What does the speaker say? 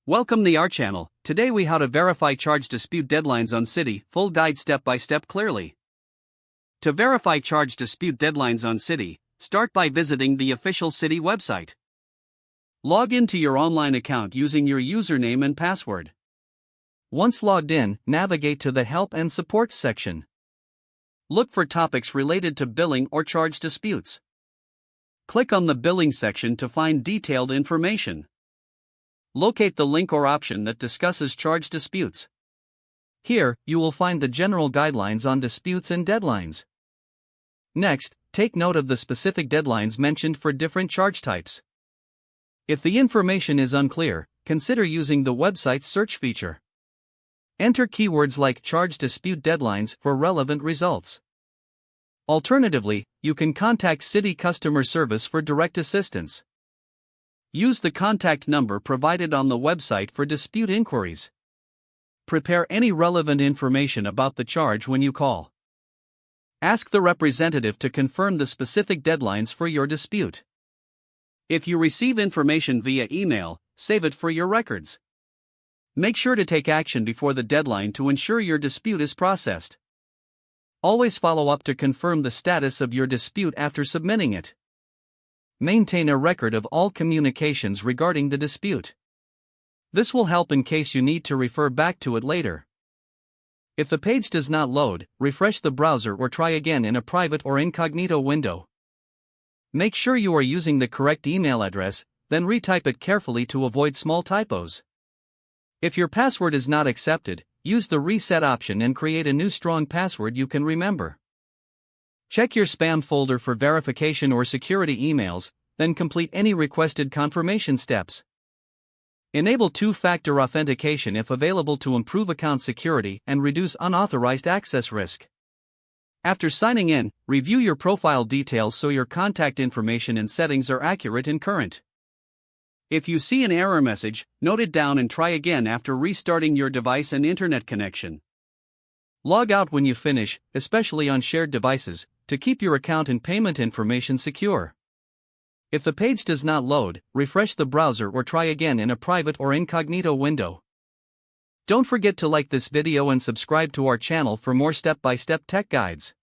Welcome to our channel. Today we how to verify charge dispute deadlines on Citi, full guide step by step clearly. To verify charge dispute deadlines on Citi, start by visiting the official Citi website. Log into your online account using your username and password. Once logged in, navigate to the Help and Support section. Look for topics related to billing or charge disputes. Click on the Billing section to find detailed information. Locate the link or option that discusses charge disputes. Here, you will find the general guidelines on disputes and deadlines. Next, take note of the specific deadlines mentioned for different charge types. If the information is unclear, consider using the website's search feature. Enter keywords like charge dispute deadlines for relevant results. Alternatively, you can contact Citi customer service for direct assistance. Use the contact number provided on the website for dispute inquiries. Prepare any relevant information about the charge when you call. Ask the representative to confirm the specific deadlines for your dispute. If you receive information via email, save it for your records. Make sure to take action before the deadline to ensure your dispute is processed. Always follow up to confirm the status of your dispute after submitting it. Maintain a record of all communications regarding the dispute. This will help in case you need to refer back to it later. If the page does not load, refresh the browser or try again in a private or incognito window. Make sure you are using the correct email address, then retype it carefully to avoid small typos. If your password is not accepted, use the reset option and create a new strong password you can remember. Check your spam folder for verification or security emails, then complete any requested confirmation steps. Enable two-factor authentication if available to improve account security and reduce unauthorized access risk. After signing in, review your profile details so your contact information and settings are accurate and current. If you see an error message, note it down and try again after restarting your device and internet connection. Log out when you finish, especially on shared devices, to keep your account and payment information secure. If the page does not load, refresh the browser or try again in a private or incognito window. Don't forget to like this video and subscribe to our channel for more step-by-step tech guides.